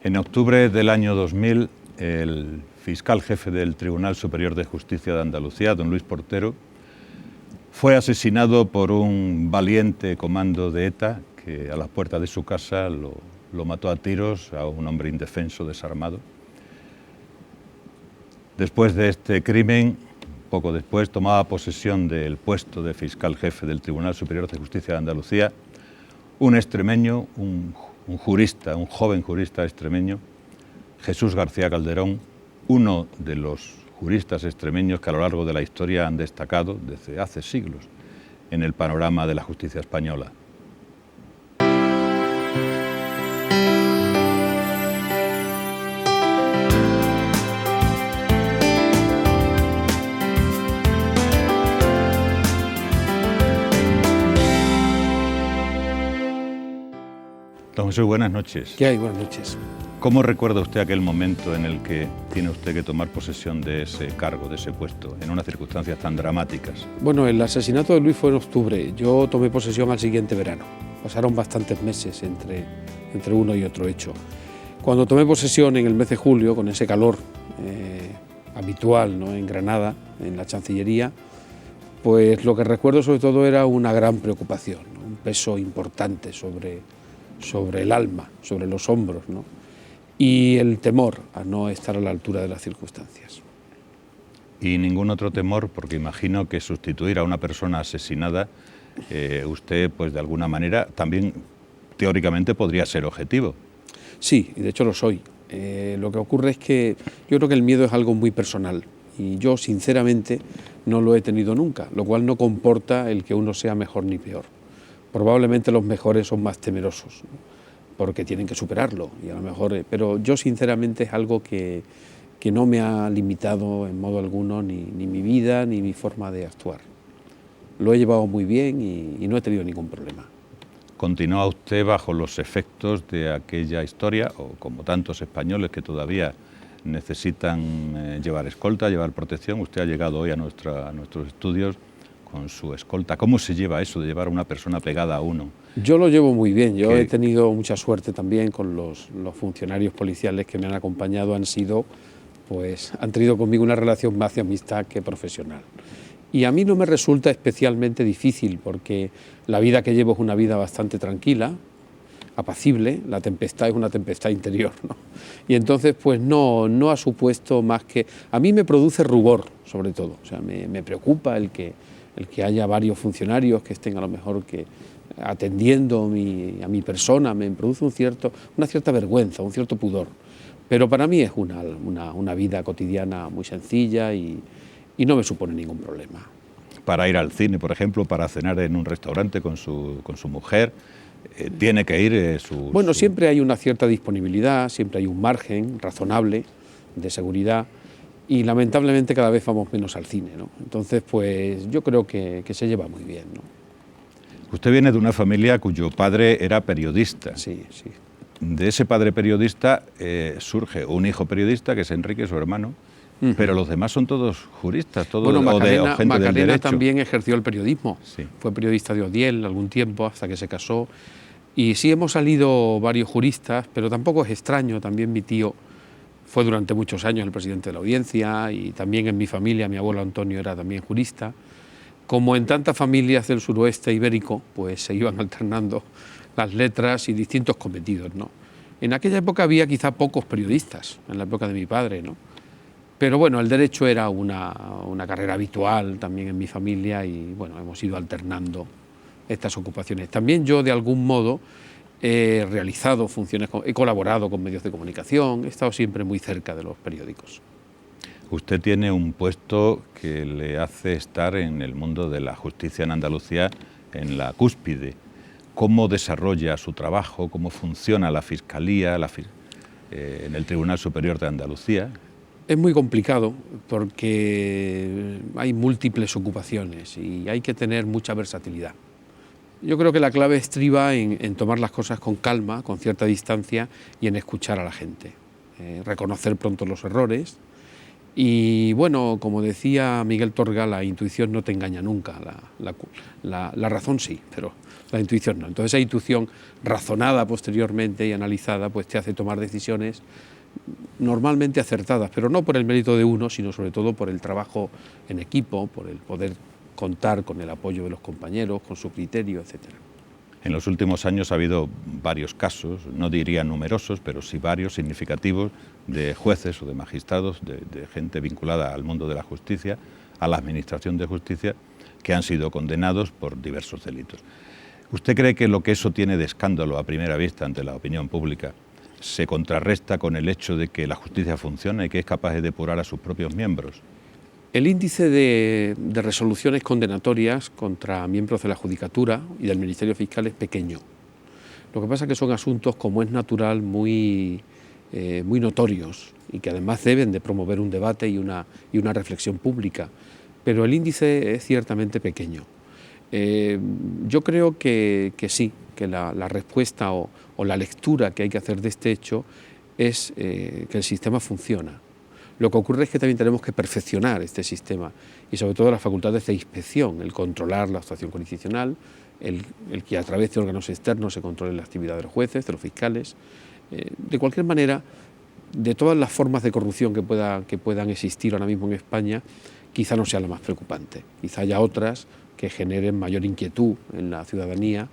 En octubre del año 2000, el fiscal jefe del Tribunal Superior de Justicia de Andalucía, don Luis Portero, fue asesinado por un valiente comando de ETA que a las puertas de su casa lo mató a tiros a un hombre indefenso, desarmado. Después de este crimen, poco después, tomaba posesión del puesto de fiscal jefe del Tribunal Superior de Justicia de Andalucía un extremeño, un jurista, un joven jurista extremeño, Jesús García Calderón, uno de los juristas extremeños que a lo largo de la historia han destacado desde hace siglos en el panorama de la justicia española. Don Jesús, buenas noches. ¿Qué hay? Buenas noches. ¿Cómo recuerda usted aquel momento en el que tiene usted que tomar posesión de ese cargo, de ese puesto, en unas circunstancias tan dramáticas? Bueno, el asesinato de Luis fue en octubre. Yo tomé posesión al siguiente verano. Pasaron bastantes meses entre uno y otro hecho. Cuando tomé posesión en el mes de julio, con ese calor habitual, ¿no?, en Granada, en la Chancillería, pues lo que recuerdo sobre todo era una gran preocupación, ¿no?, un peso importante sobre el alma, sobre los hombros, ¿no?, y el temor a no estar a la altura de las circunstancias. Y ningún otro temor, porque imagino que sustituir a una persona asesinada, usted, pues de alguna manera, también teóricamente podría ser objetivo. Sí, y de hecho lo soy. Lo que ocurre es que yo creo que el miedo es algo muy personal y yo sinceramente no lo he tenido nunca, lo cual no comporta el que uno sea mejor ni peor. Probablemente los mejores son más temerosos, ¿no?, porque tienen que superarlo, y a lo mejor, pero yo sinceramente es algo que no me ha limitado en modo alguno ni mi vida ni mi forma de actuar. Lo he llevado muy bien y no he tenido ningún problema. ¿Continúa usted bajo los efectos de aquella historia, o como tantos españoles que todavía necesitan llevar escolta, llevar protección? Usted ha llegado hoy a nuestros estudios con su escolta. ¿Cómo se lleva eso de llevar a una persona pegada a uno? Yo lo llevo muy bien. Yo he tenido mucha suerte también con los funcionarios policiales que me han acompañado. Han tenido conmigo una relación más de amistad que profesional. Y a mí no me resulta especialmente difícil porque la vida que llevo es una vida bastante tranquila, apacible. La tempestad es una tempestad interior, ¿no? Y entonces pues no ha supuesto más que... A mí me produce rubor, sobre todo. O sea, me preocupa el que haya varios funcionarios que estén a lo mejor que atendiendo a mi persona, me produce una cierta vergüenza, un cierto pudor. Pero para mí es una vida cotidiana muy sencilla y no me supone ningún problema. Para ir al cine, por ejemplo, para cenar en un restaurante con su mujer, tiene que ir Bueno, siempre hay una cierta disponibilidad, siempre hay un margen razonable de seguridad y lamentablemente cada vez vamos menos al cine, ¿no? Entonces, pues yo creo que se lleva muy bien, ¿no? Usted viene de una familia cuyo padre era periodista. Sí, sí. De ese padre periodista surge un hijo periodista, que es Enrique, su hermano, pero los demás son todos juristas, todos bueno, gente del derecho. También ejerció el periodismo, sí. Fue periodista de Odiel algún tiempo, hasta que se casó, y sí hemos salido varios juristas, pero tampoco es extraño, también mi tío fue durante muchos años el presidente de la Audiencia, y también en mi familia, mi abuelo Antonio era también jurista. Como en tantas familias del suroeste ibérico, pues se iban alternando las letras y distintos cometidos, ¿no? En aquella época había quizá pocos periodistas, en la época de mi padre, ¿no? Pero bueno, el derecho era una carrera habitual también en mi familia y bueno, hemos ido alternando estas ocupaciones. También yo de algún modo he realizado funciones, he colaborado con medios de comunicación, he estado siempre muy cerca de los periódicos. Usted tiene un puesto que le hace estar en el mundo de la justicia en Andalucía en la cúspide. ¿Cómo desarrolla su trabajo? ¿Cómo funciona la Fiscalía en el Tribunal Superior de Andalucía? Es muy complicado porque hay múltiples ocupaciones y hay que tener mucha versatilidad. Yo creo que la clave estriba en tomar las cosas con calma, con cierta distancia y en escuchar a la gente. Reconocer pronto los errores Y bueno, como decía Miguel Torga, la intuición no te engaña nunca, la razón sí, pero la intuición no. Entonces esa intuición razonada posteriormente y analizada pues te hace tomar decisiones normalmente acertadas, pero no por el mérito de uno, sino sobre todo por el trabajo en equipo, por el poder contar con el apoyo de los compañeros, con su criterio, etcétera. En los últimos años ha habido varios casos, no diría numerosos, pero sí varios significativos, de jueces o de magistrados, de gente vinculada al mundo de la justicia, a la administración de justicia, que han sido condenados por diversos delitos. ¿Usted cree que lo que eso tiene de escándalo a primera vista ante la opinión pública se contrarresta con el hecho de que la justicia funciona y que es capaz de depurar a sus propios miembros? El índice de resoluciones condenatorias contra miembros de la Judicatura y del Ministerio Fiscal es pequeño. Lo que pasa es que son asuntos, como es natural, muy notorios y que además deben de promover un debate y una reflexión pública, pero el índice es ciertamente pequeño. Yo creo que sí, que la respuesta o la lectura que hay que hacer de este hecho es que el sistema funciona. Lo que ocurre es que también tenemos que perfeccionar este sistema y sobre todo las facultades de inspección, el controlar la actuación jurisdiccional, el que a través de órganos externos se controle la actividad de los jueces, de los fiscales. De cualquier manera, de todas las formas de corrupción que puedan existir ahora mismo en España, quizá no sea la más preocupante. Quizá haya otras que generen mayor inquietud en la ciudadanía,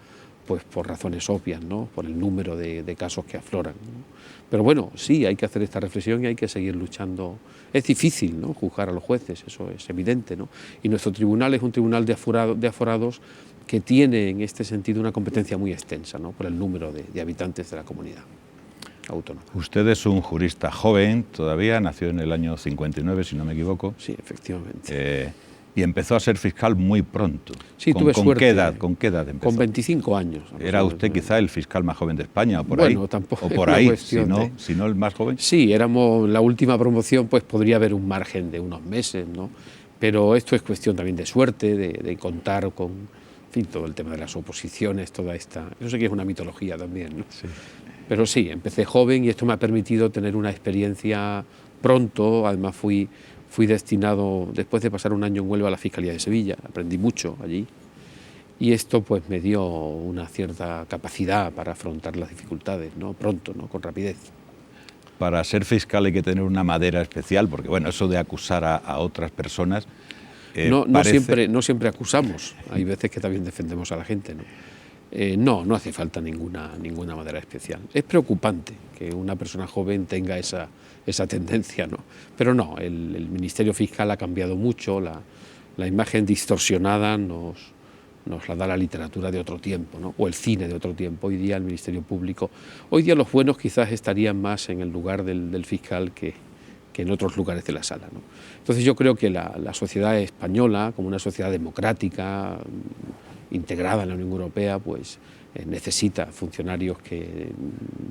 pues por razones obvias, ¿no? Por el número de casos que afloran, ¿no? Pero bueno, sí, hay que hacer esta reflexión y hay que seguir luchando. Es difícil, ¿no?, juzgar a los jueces, eso es evidente, ¿no? Y nuestro tribunal es un tribunal de aforados que tiene en este sentido una competencia muy extensa, ¿no?, por el número de habitantes de la comunidad autónoma. Usted es un jurista joven todavía, nació en el año 59, si no me equivoco. Sí, efectivamente. Y empezó a ser fiscal muy pronto. Sí, tuve suerte. ¿Con qué edad empezó? Con 25 años. ¿Era usted quizá el fiscal más joven de España o por bueno, ahí? Tampoco o por ahí, si no el más joven. Sí, éramos la última promoción, pues podría haber un margen de unos meses, ¿no? Pero esto es cuestión también de suerte, de contar con, en fin, todo el tema de las oposiciones, toda esta... Eso sí que es una mitología también, ¿no? Sí. Pero sí, empecé joven y esto me ha permitido tener una experiencia pronto. Además fui destinado, después de pasar un año en Huelva, a la Fiscalía de Sevilla. Aprendí mucho allí y esto pues me dio una cierta capacidad para afrontar las dificultades, ¿no?, pronto, ¿no?, con rapidez. Para ser fiscal hay que tener una madera especial, porque bueno, eso de acusar a otras personas... no siempre acusamos, hay veces que también defendemos a la gente, ¿no? No hace falta ninguna madera especial. Es preocupante que una persona joven tenga esa tendencia, ¿no? Pero no, el Ministerio Fiscal ha cambiado mucho, la imagen distorsionada nos la da la literatura de otro tiempo, ¿no?, o el cine de otro tiempo. Hoy día el Ministerio Público, hoy día los buenos quizás estarían más en el lugar del fiscal que en otros lugares de la sala, ¿no? Entonces yo creo que la sociedad española, como una sociedad democrática, integrada en la Unión Europea, pues necesita funcionarios que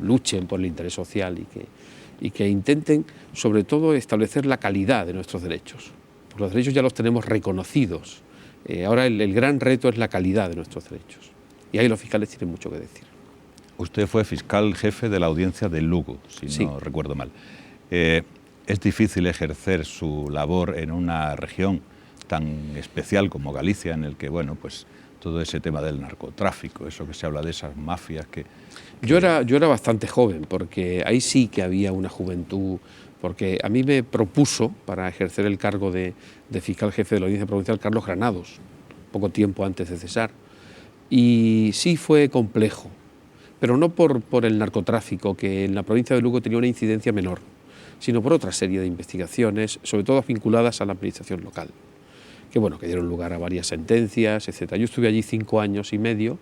luchen por el interés social y que intenten, sobre todo, establecer la calidad de nuestros derechos. Porque los derechos ya los tenemos reconocidos. Ahora el gran reto es la calidad de nuestros derechos. Y ahí los fiscales tienen mucho que decir. Usted fue fiscal jefe de la audiencia de Lugo, si no recuerdo mal. Es difícil ejercer su labor en una región tan especial como Galicia, en el que, bueno, pues todo ese tema del narcotráfico, eso que se habla de esas mafias que... Yo era bastante joven, porque ahí sí que había una juventud, porque a mí me propuso para ejercer el cargo de fiscal jefe de la Audiencia Provincial Carlos Granados, poco tiempo antes de cesar, y sí fue complejo, pero no por el narcotráfico, que en la provincia de Lugo tenía una incidencia menor, sino por otra serie de investigaciones, sobre todo vinculadas a la administración local, que dieron lugar a varias sentencias, etc. Yo estuve allí 5 años y medio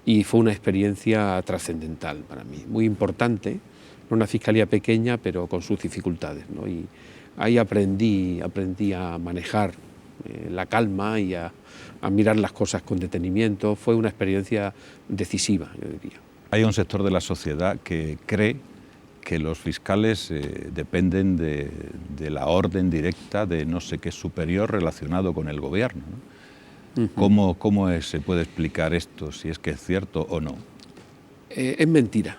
y fue una experiencia trascendental para mí, muy importante, una fiscalía pequeña pero con sus dificultades, ¿no? Y ahí aprendí a manejar la calma y a mirar las cosas con detenimiento. Fue una experiencia decisiva, yo diría. Hay un sector de la sociedad que cree que los fiscales dependen de la orden directa de no sé qué superior relacionado con el gobierno, ¿no? ¿Cómo se puede explicar esto, si es que es cierto o no? Es mentira.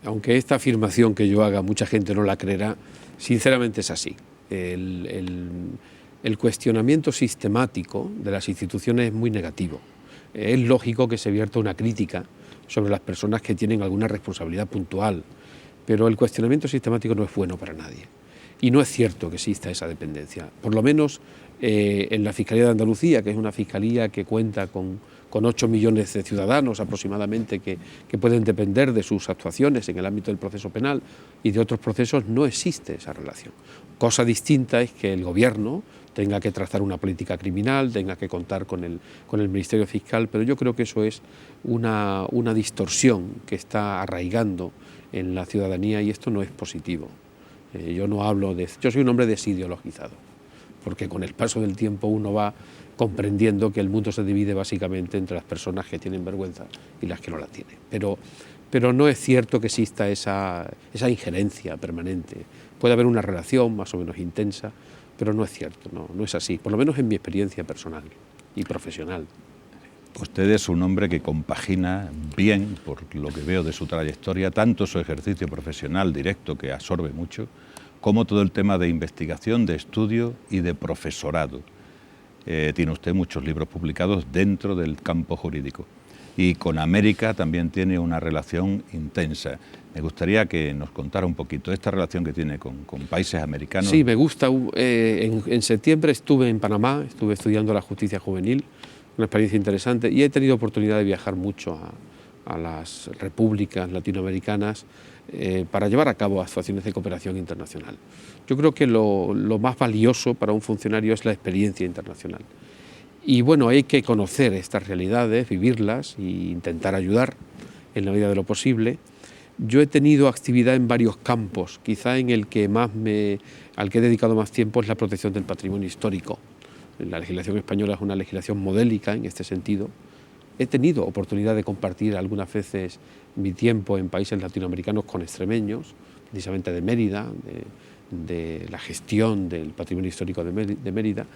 Aunque esta afirmación que yo haga mucha gente no la creerá, sinceramente es así. el cuestionamiento sistemático de las instituciones es muy negativo. Es lógico que se vierta una crítica sobre las personas que tienen alguna responsabilidad puntual, pero el cuestionamiento sistemático no es bueno para nadie. Y no es cierto que exista esa dependencia. Por lo menos en la Fiscalía de Andalucía, que es una fiscalía que cuenta con 8 millones de ciudadanos aproximadamente que pueden depender de sus actuaciones en el ámbito del proceso penal y de otros procesos, no existe esa relación. Cosa distinta es que el Gobierno tenga que trazar una política criminal, tenga que contar con el Ministerio Fiscal, pero yo creo que eso es una distorsión que está arraigando en la ciudadanía y esto no es positivo. Yo soy un hombre desideologizado, porque con el paso del tiempo uno va comprendiendo que el mundo se divide básicamente entre las personas que tienen vergüenza y las que no la tienen. Pero no es cierto que exista esa injerencia permanente. Puede haber una relación más o menos intensa, pero no es cierto, no es así, por lo menos en mi experiencia personal y profesional. Usted es un hombre que compagina bien, por lo que veo de su trayectoria, tanto su ejercicio profesional directo, que absorbe mucho, como todo el tema de investigación, de estudio y de profesorado. Tiene usted muchos libros publicados dentro del campo jurídico. Y con América también tiene una relación intensa. Me gustaría que nos contara un poquito esta relación que tiene con países americanos. Sí, me gusta. En septiembre estuve en Panamá, estuve estudiando la justicia juvenil, una experiencia interesante, y he tenido oportunidad de viajar mucho a las repúblicas latinoamericanas para llevar a cabo actuaciones de cooperación internacional. Yo creo que lo más valioso para un funcionario es la experiencia internacional. Y bueno, hay que conocer estas realidades, vivirlas e intentar ayudar en la medida de lo posible. Yo he tenido actividad en varios campos, quizá en el que al que he dedicado más tiempo es la protección del patrimonio histórico. La legislación española es una legislación modélica en este sentido. He tenido oportunidad de compartir algunas veces mi tiempo en países latinoamericanos con extremeños, precisamente de Mérida, de la gestión del patrimonio histórico de Mérida.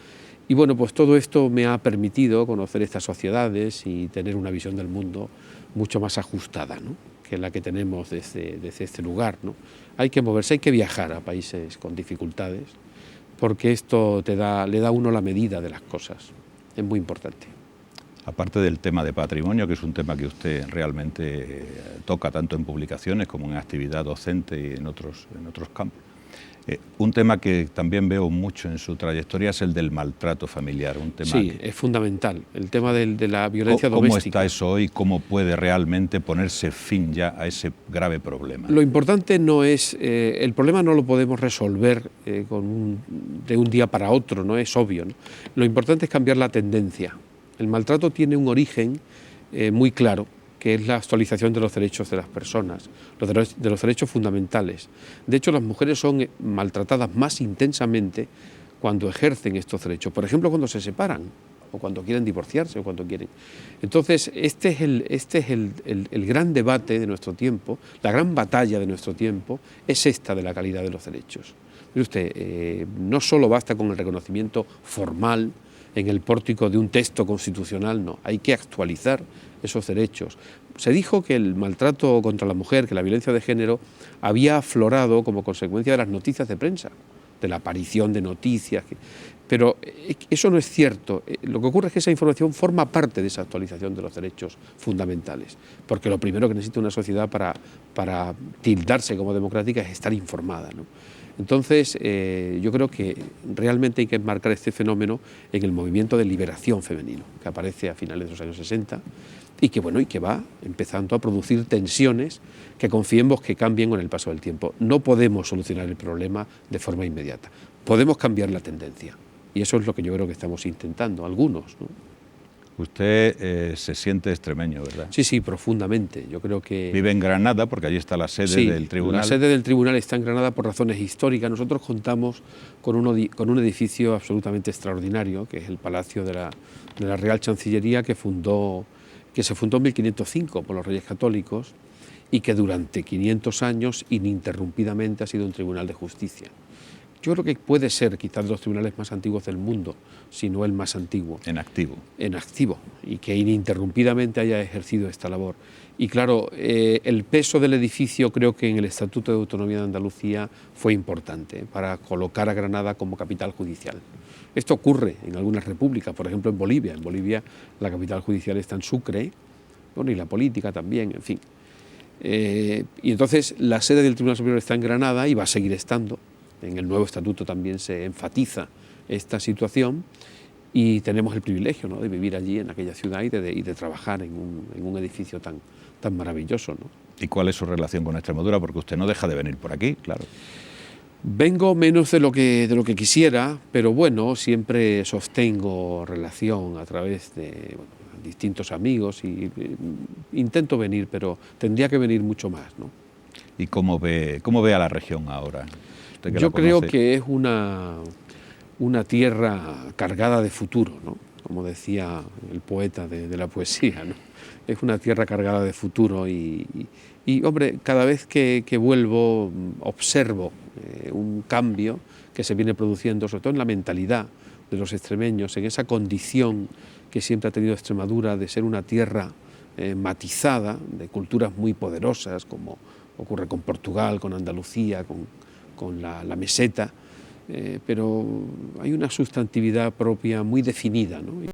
Y bueno, pues todo esto me ha permitido conocer estas sociedades y tener una visión del mundo mucho más ajustada, ¿no?, que la que tenemos desde este lugar, ¿no? Hay que moverse, hay que viajar a países con dificultades, porque esto le da a uno la medida de las cosas. Es muy importante. Aparte del tema de patrimonio, que es un tema que usted realmente toca tanto en publicaciones como en actividad docente y en otros campos, un tema que también veo mucho en su trayectoria es el del maltrato familiar. Un tema sí, es fundamental, el tema de la violencia doméstica. ¿Cómo está eso hoy? ¿Cómo puede realmente ponerse fin ya a ese grave problema? Lo importante no es, el problema no lo podemos resolver de un día para otro, no es obvio, ¿no? Lo importante es cambiar la tendencia. El maltrato tiene un origen muy claro, que es la actualización de los derechos de las personas, de los derechos fundamentales. De hecho, las mujeres son maltratadas más intensamente cuando ejercen estos derechos. Por ejemplo, cuando se separan, o cuando quieren divorciarse, o cuando quieren. Entonces, este es el gran debate de nuestro tiempo, la gran batalla de nuestro tiempo, es esta de la calidad de los derechos. Mire usted, no solo basta con el reconocimiento formal en el pórtico de un texto constitucional, no, hay que actualizar esos derechos. Se dijo que el maltrato contra la mujer, que la violencia de género, había aflorado como consecuencia de las noticias de prensa, de la aparición de noticias, pero eso no es cierto. Lo que ocurre es que esa información forma parte de esa actualización de los derechos fundamentales, porque lo primero que necesita una sociedad para tildarse como democrática es estar informada, ¿no? Entonces, yo creo que realmente hay que enmarcar este fenómeno en el movimiento de liberación femenino, que aparece a finales de los años 60 y que va empezando a producir tensiones que confiemos que cambien con el paso del tiempo. No podemos solucionar el problema de forma inmediata, podemos cambiar la tendencia y eso es lo que yo creo que estamos intentando, algunos, ¿no? Usted se siente extremeño, ¿verdad? Sí, profundamente. Yo creo que... Vive en Granada porque allí está la sede del tribunal. La sede del tribunal está en Granada por razones históricas. Nosotros contamos con un edificio absolutamente extraordinario, que es el Palacio de la Real Chancillería, que se fundó en 1505 por los Reyes Católicos y que durante 500 años ininterrumpidamente ha sido un tribunal de justicia. Yo creo que puede ser quizás de los tribunales más antiguos del mundo, si no el más antiguo. En activo. En activo, y que ininterrumpidamente haya ejercido esta labor. Y claro, el peso del edificio creo que en el Estatuto de Autonomía de Andalucía fue importante para colocar a Granada como capital judicial. Esto ocurre en algunas repúblicas, por ejemplo en Bolivia. En Bolivia la capital judicial está en Sucre, bueno, y la política también, en fin. Y entonces la sede del Tribunal Superior está en Granada y va a seguir estando. En el nuevo estatuto también se enfatiza esta situación y tenemos el privilegio, ¿no?, de vivir allí en aquella ciudad y de trabajar en un edificio tan maravilloso, ¿no? ¿Y cuál es su relación con Extremadura? Porque usted no deja de venir por aquí, claro. Vengo menos de lo que quisiera, pero bueno, siempre sostengo relación a través de distintos amigos y intento venir, pero tendría que venir mucho más, ¿no? ¿Y cómo ve a la región ahora? Yo creo que es una tierra cargada de futuro, ¿no?, como decía el poeta de la poesía, ¿no? Es una tierra cargada de futuro y hombre, cada vez que vuelvo observo un cambio que se viene produciendo, sobre todo en la mentalidad de los extremeños, en esa condición que siempre ha tenido Extremadura de ser una tierra matizada, de culturas muy poderosas, como ocurre con Portugal, con Andalucía, con la meseta, pero hay una sustantividad propia muy definida, ¿no?